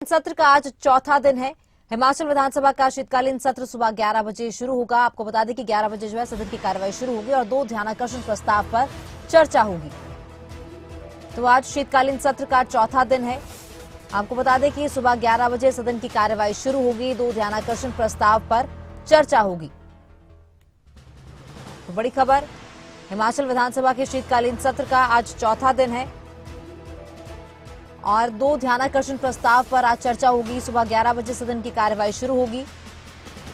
सत्र का आज चौथा दिन है। हिमाचल विधानसभा का शीतकालीन सत्र सुबह 11 बजे शुरू होगा। आपको बता दें कि 11 बजे जो है सदन की कार्रवाई शुरू होगी और 2 ध्यानाकर्षण प्रस्ताव पर चर्चा होगी। तो आज शीतकालीन सत्र का चौथा दिन है। आपको बता दें कि सुबह 11 बजे सदन की कार्रवाई शुरू होगी, 2 ध्यानाकर्षण प्रस्ताव पर चर्चा होगी। तो बड़ी खबर, हिमाचल विधानसभा के शीतकालीन सत्र का आज चौथा दिन है और 2 ध्यानाकर्षण प्रस्ताव पर आज चर्चा होगी। सुबह 11 बजे सदन की कार्रवाई शुरू होगी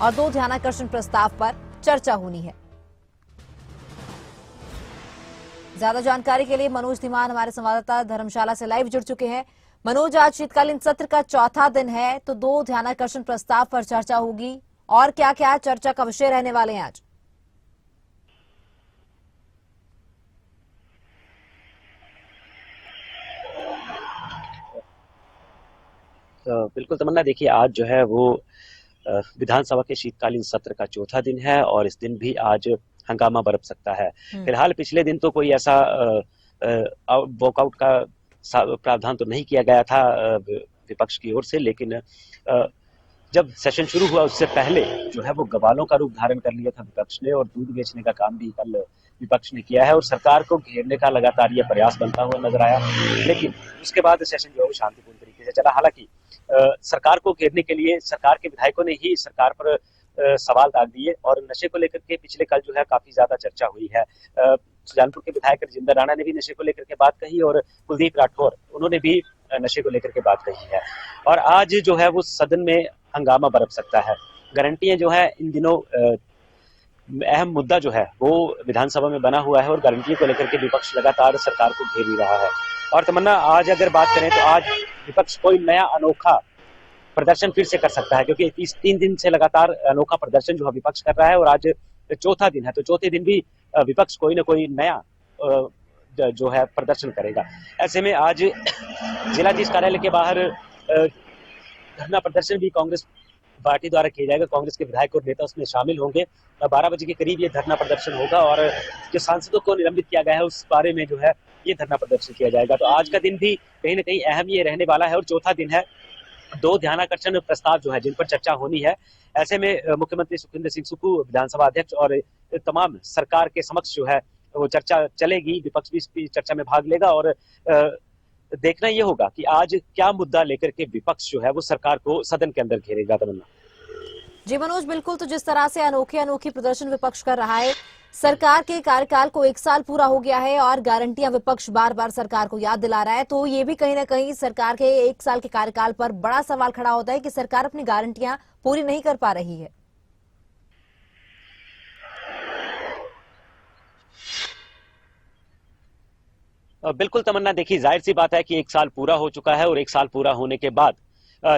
और 2 ध्यानाकर्षण प्रस्ताव पर चर्चा होनी है। ज्यादा जानकारी के लिए मनोज धीमान हमारे संवाददाता धर्मशाला से लाइव जुड़ चुके हैं। मनोज, आज शीतकालीन सत्र का चौथा दिन है तो 2 ध्यानाकर्षण प्रस्ताव पर चर्चा होगी और क्या क्या चर्चा का विषय रहने वाले हैं आज? बिल्कुल तमन्ना, देखिए आज जो है वो विधानसभा के शीतकालीन सत्र का चौथा दिन है और इस दिन भी आज हंगामा बरप सकता है। फिलहाल पिछले दिन तो कोई ऐसा वॉकआउट का प्रावधान तो नहीं किया गया था विपक्ष की ओर से, लेकिन जब सेशन शुरू हुआ उससे पहले जो है वो गवालों का रूप धारण कर लिया था विपक्ष ने और दूध बेचने का काम भी कल विपक्ष ने किया है और सरकार को घेरने का लगातार यह प्रयास बनता हुआ नजर आया। लेकिन उसके बाद सेशन जो है वो शांतिपूर्ण तरीके से चला। हालांकि सरकार को घेरने के लिए सरकार के विधायकों ने ही सरकार पर सवाल दाग दिए और नशे को लेकर के पिछले कल जो है काफी ज्यादा चर्चा हुई है। सुजानपुर के विधायक राजिंदर राणा ने भी नशे को लेकर के बात कही और कुलदीप राठौर उन्होंने भी नशे को लेकर के बात कही है और आज जो है वो सदन में हंगामा बरप सकता है। गारंटियां जो है इन दिनों अहम मुद्दा जो है वो विधानसभा में बना हुआ है और गारंटियों को लेकर के विपक्ष लगातार सरकार को घेर ही रहा है। और तमन्ना, आज अगर बात करें तो आज विपक्ष कोई नया अनोखा प्रदर्शन फिर से कर सकता है, क्योंकि 3 दिन से लगातार अनोखा प्रदर्शन जो है विपक्ष कर रहा है और आज चौथा दिन है तो चौथे दिन भी विपक्ष कोई ना कोई नया जो है प्रदर्शन करेगा। ऐसे में आज जिलाधीश कार्यालय के बाहर धरना प्रदर्शन भी कांग्रेस पार्टी द्वारा किया जाएगा। कांग्रेस के विधायक और नेता उसमें शामिल होंगे। 12 बजे के करीब ये धरना प्रदर्शन होगा और जो सांसदों को निलंबित किया गया है उस बारे में जो है ये धरना प्रदर्शन किया जाएगा। तो आज का दिन भी कहीं ना कहीं अहम ये रहने वाला है और चौथा दिन है। 2 ध्यानाकर्षण प्रस्ताव जो है जिन पर चर्चा होनी है। ऐसे में मुख्यमंत्री सुखविंदर सिंह सुक्खू, विधानसभा अध्यक्ष और तमाम सरकार के समक्ष जो है वो चर्चा चलेगी। विपक्ष भी इस चर्चा में भाग लेगा और देखना यह होगा कि आज क्या मुद्दा लेकर के विपक्ष जो है वो सरकार को सदन के अंदर घेरेगा। तमन्ना जी मनोज, बिल्कुल। तो जिस तरह से अनोखी प्रदर्शन विपक्ष कर रहा है, सरकार के कार्यकाल को 1 साल पूरा हो गया है और गारंटियां विपक्ष बार बार सरकार को याद दिला रहा है, तो ये भी कहीं ना कहीं सरकार के 1 साल के कार्यकाल पर बड़ा सवाल खड़ा होता है कि सरकार अपनी गारंटियां पूरी नहीं कर पा रही है। बिल्कुल तमन्ना, देखिए जाहिर सी बात है कि 1 साल पूरा हो चुका है और 1 साल पूरा होने के बाद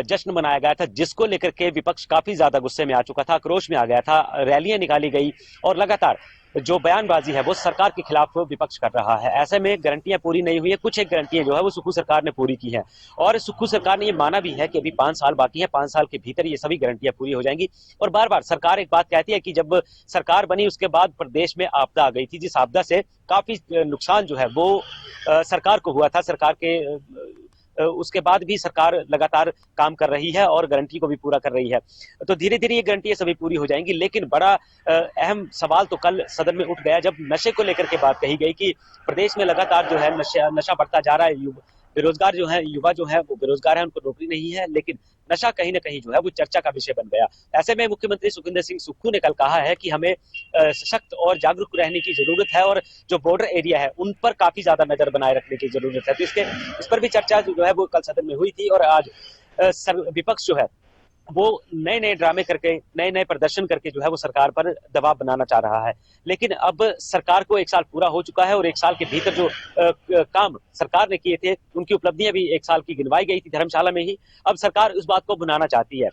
जश्न मनाया गया था, जिसको लेकर के विपक्ष काफी ज्यादा गुस्से में आ चुका था, आक्रोश में आ गया था। रैलियां निकाली गई और लगातार जो बयानबाजी है वो सरकार के खिलाफ विपक्ष कर रहा है। ऐसे में गारंटियां पूरी नहीं हुई है। कुछ एक गारंटियां जो है वो सुक्खू सरकार ने पूरी की है और सुक्खू सरकार ने ये माना भी है कि अभी 5 साल बाकी है, 5 साल के भीतर ये सभी गारंटियां पूरी हो जाएंगी। और बार बार सरकार एक बात कहती है कि जब सरकार बनी उसके बाद प्रदेश में आपदा आ गई थी, जिस आपदा से काफी नुकसान जो है वो सरकार को हुआ था। सरकार के उसके बाद भी सरकार लगातार काम कर रही है और गारंटी को भी पूरा कर रही है। तो धीरे धीरे ये गारंटियां सभी पूरी हो जाएंगी। लेकिन बड़ा अहम सवाल तो कल सदन में उठ गया जब नशे को लेकर के बात कही गई कि प्रदेश में लगातार जो है नशा बढ़ता जा रहा है। बेरोजगार जो है, युवा जो है वो बेरोजगार है, उनको नौकरी नहीं है, लेकिन नशा कहीं ना कहीं जो है वो चर्चा का विषय बन गया। ऐसे में मुख्यमंत्री सुखविंदर सिंह सुक्खू ने कल कहा है कि हमें सशक्त और जागरूक रहने की जरूरत है और जो बॉर्डर एरिया है उन पर काफी ज्यादा नजर बनाए रखने की जरूरत है। तो इस पर भी चर्चा जो है वो कल सदन में हुई थी और आज विपक्ष जो है वो नए नए ड्रामे करके, नए नए प्रदर्शन करके जो है वो सरकार पर दबाव बनाना चाह रहा है। लेकिन अब सरकार को 1 साल पूरा हो चुका है और 1 साल के भीतर जो काम सरकार ने किए थे उनकी उपलब्धियां भी 1 साल की गिनवाई गई थी धर्मशाला में ही। अब सरकार उस बात को भुनाना चाहती है।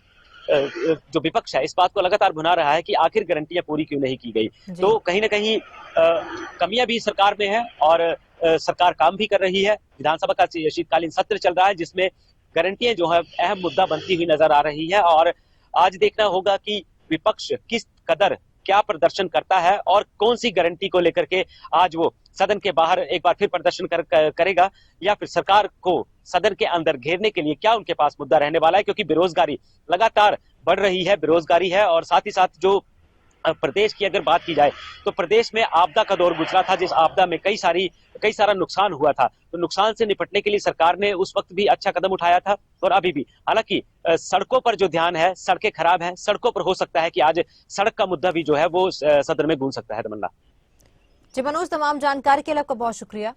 जो विपक्ष है इस बात को लगातार भुना रहा है कि आखिर गारंटियां पूरी क्यों नहीं की गई। तो कहीं ना कहीं कमियां भी सरकार में है और सरकार काम भी कर रही है। विधानसभा का शीतकालीन सत्र चल रहा है जिसमें गारंटियां जो है अहम मुद्दा बनती हुई नजर आ रही है और आज देखना होगा कि विपक्ष किस कदर क्या प्रदर्शन करता है और कौन सी गारंटी को लेकर के आज वो सदन के बाहर एक बार फिर प्रदर्शन करेगा या फिर सरकार को सदन के अंदर घेरने के लिए क्या उनके पास मुद्दा रहने वाला है, क्योंकि बेरोजगारी लगातार बढ़ रही है, बेरोजगारी है और साथ ही साथ जो प्रदेश की अगर बात की जाए तो प्रदेश में आपदा का दौर गुजरा था, जिस आपदा में कई सारा नुकसान हुआ था। तो नुकसान से निपटने के लिए सरकार ने उस वक्त भी अच्छा कदम उठाया था और अभी भी। हालांकि सड़कों पर जो ध्यान है, सड़कें खराब हैं, सड़कों पर हो सकता है कि आज सड़क का मुद्दा भी जो है वो सदन में गूंज सकता है। तमन्ना जी मनोज, तमाम जानकारी के लिए आपका बहुत शुक्रिया।